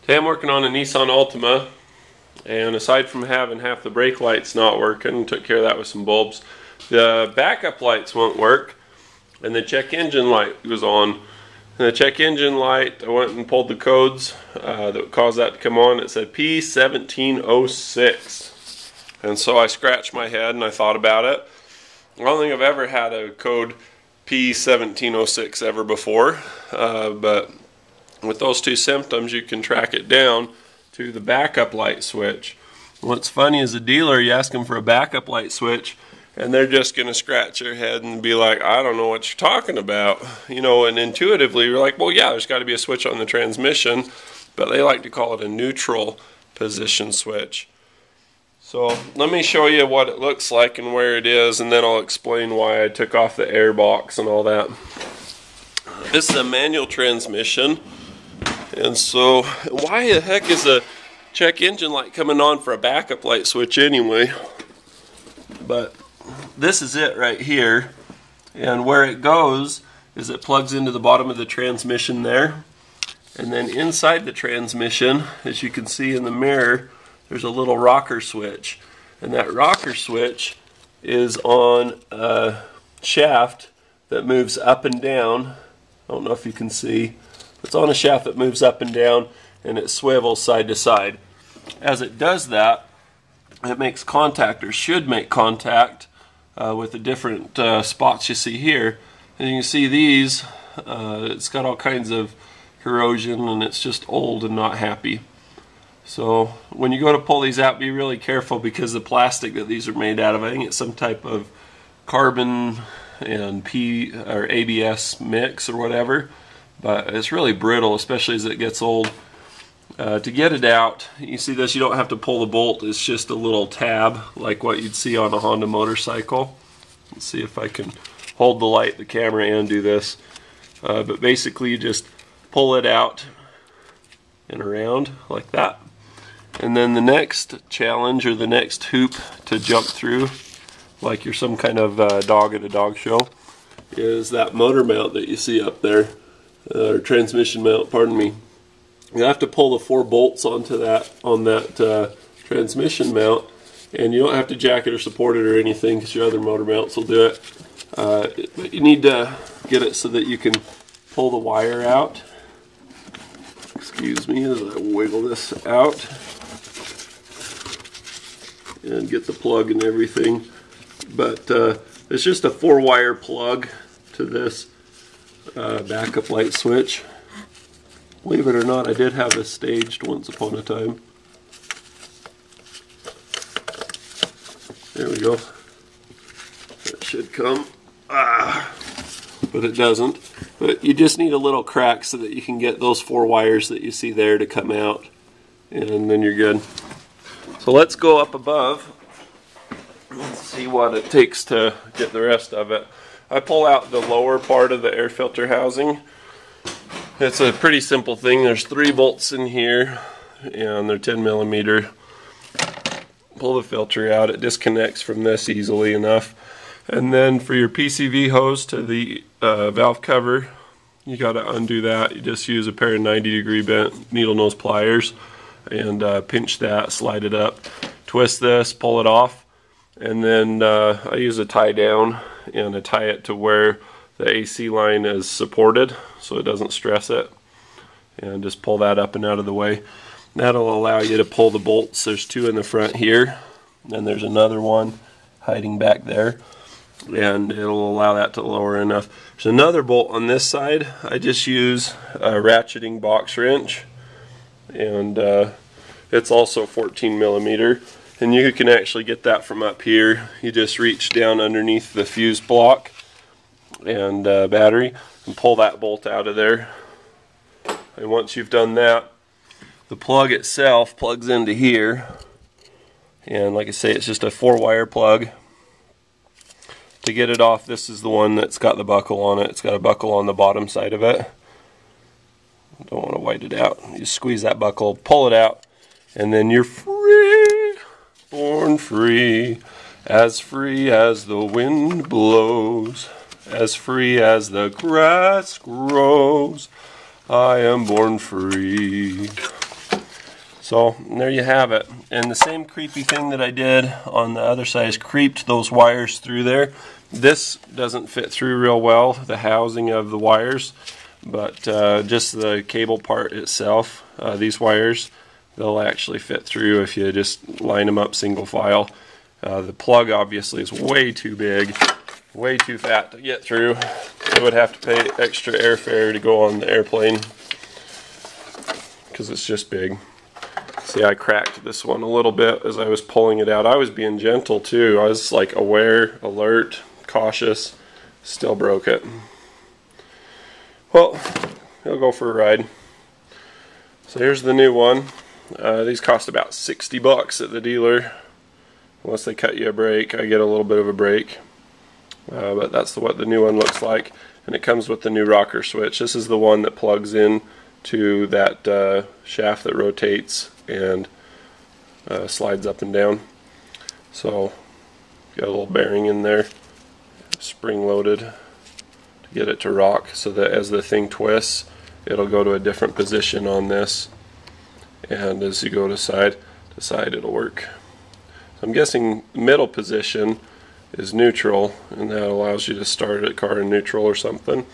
Today I'm working on a Nissan Altima, and aside from having half the brake lights not working, took care of that with some bulbs. The backup lights won't work, and the check engine light was on. And the check engine light, I went and pulled the codes that caused that to come on. It said P1706. And so I scratched my head and I thought about it. I don't think I've ever had a code P1706 ever before, but with those two symptoms you can track it down to the backup light switch. What's funny is the dealer, you ask them for a backup light switch and they're just going to scratch their head and be like, I don't know what you're talking about. You know, and intuitively you're like, well, yeah, there's got to be a switch on the transmission, but they like to call it a neutral position switch. So let me show you what it looks like and where it is, and then I'll explain why I took off the air box and all that. This is a manual transmission, and so why the heck is a check engine light coming on for a backup light switch anyway? But this is it right here, and where it goes is it plugs into the bottom of the transmission there, and then inside the transmission, as you can see in the mirror, there's a little rocker switch, and that rocker switch is on a shaft that moves up and down. I don't know if you can see. It's on a shaft that moves up and down, and it swivels side to side. As it does that, it makes contact, or should make contact, with the different spots you see here. And you can see these, it's got all kinds of corrosion, and it's just old and not happy. So when you go to pull these out, be really careful, because the plastic that these are made out of, I think it's some type of carbon and ABS mix or whatever, but it's really brittle, especially as it gets old. To get it out, you see this, you don't have to pull the bolt, it's just a little tab like what you'd see on a Honda motorcycle. Let's see if I can hold the light, the camera, and do this. But basically you just pull it out and around like that. And then the next challenge, or the next hoop to jump through, like you're some kind of dog at a dog show, is that motor mount that you see up there, or transmission mount, pardon me. You have to pull the 4 bolts onto that, on that transmission mount, and you don't have to jack it or support it or anything, because your other motor mounts will do it. But you need to get it so that you can pull the wire out. Excuse me as I wiggle this out and get the plug and everything. But it's just a 4-wire plug to this backup light switch. Believe it or not, I did have this staged once upon a time. There we go. That should come. But it doesn't. But you just need a little crack so that you can get those 4 wires that you see there to come out, and then you're good. So let's go up above. Let's see what it takes to get the rest of it. I pull out the lower part of the air filter housing. It's a pretty simple thing. There's 3 bolts in here, and they're 10mm. Pull the filter out. It disconnects from this easily enough. And then for your PCV hose to the valve cover, you got to undo that. You just use a pair of 90-degree bent needle nose pliers and pinch that, slide it up, twist this, pull it off, and then I use a tie down, and I tie it to where the AC line is supported so it doesn't stress it, and just pull that up and out of the way. That'll allow you to pull the bolts. There's 2 in the front here, and there's another one hiding back there, and it'll allow that to lower enough. There's another bolt on this side. I just use a ratcheting box wrench, and it's also 14mm, and you can actually get that from up here. You just reach down underneath the fuse block and battery and pull that bolt out of there. And once you've done that, the plug itself plugs into here, and like I say, it's just a 4-wire plug. To get it off, this is the one that's got the buckle on it. It's got a buckle on the bottom side of it. Don't want to white it out. You squeeze that buckle, pull it out, and then you're free, born free as the wind blows, as free as the grass grows. I am born free. So there you have it. And the same creepy thing that I did on the other side is creeped those wires through there. This doesn't fit through real well, the housing of the wires, but just the cable part itself, these wires, they'll actually fit through if you just line them up single file. The plug obviously is way too big, way too fat to get through. I would have to pay extra airfare to go on the airplane because it's just big. See, I cracked this one a little bit as I was pulling it out. I was being gentle too. I was like aware, alert, cautious. Still broke it. Well, he'll go for a ride. So here's the new one. These cost about 60 bucks at the dealer. Unless they cut you a break. I get a little bit of a break. But that's what the new one looks like. And it comes with the new rocker switch. This is the one that plugs in to that shaft that rotates and slides up and down. So got a little bearing in there, spring loaded to get it to rock, so that as the thing twists it'll go to a different position on this, and as you go to side it'll work. So I'm guessing middle position is neutral, and that allows you to start a car in neutral or something,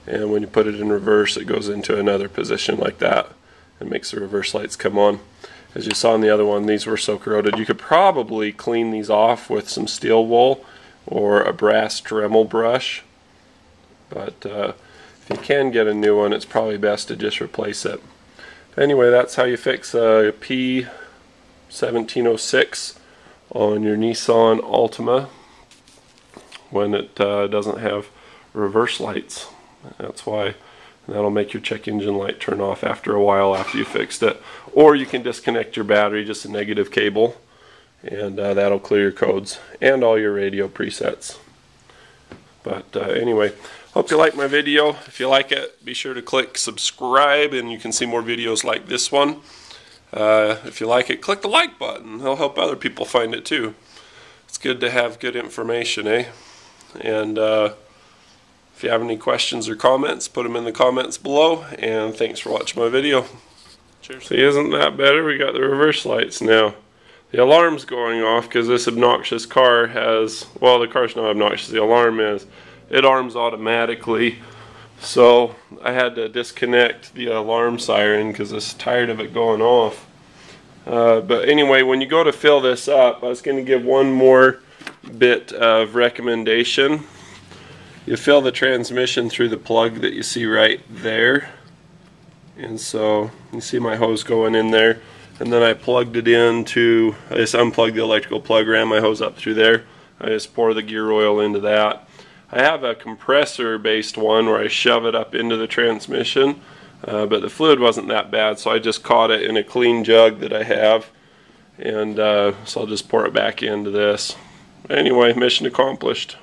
and when you put it in reverse it goes into another position like that and makes the reverse lights come on. As you saw in the other one, these were so corroded. You could probably clean these off with some steel wool or a brass Dremel brush, but if you can get a new one, it's probably best to just replace it. Anyway, that's how you fix a P1706 on your Nissan Altima when it doesn't have reverse lights. That's why. That'll make your check engine light turn off after a while after you fixed it. Or you can disconnect your battery, just a negative cable, and that'll clear your codes and all your radio presets. But anyway, hope you like my video. If you like it, be sure to click subscribe and you can see more videos like this one. If you like it, click the like button. It'll help other people find it too. It's good to have good information, eh? And if you have any questions or comments, put them in the comments below, and thanks for watching my video. Cheers. See, isn't that better? We got the reverse lights now. The alarm's going off because this obnoxious car has, well, the car's not obnoxious, the alarm is. It arms automatically, so I had to disconnect the alarm siren because I was tired of it going off. But anyway, when you go to fill this up, I was going to give one more bit of recommendation. You fill the transmission through the plug that you see right there, and so you see my hose going in there, and then I plugged it into, I just unplugged the electrical plug, ran my hose up through there. I just pour the gear oil into that. I have a compressor based one where I shove it up into the transmission, but the fluid wasn't that bad, so I just caught it in a clean jug that I have, and so I'll just pour it back into this. Anyway, mission accomplished.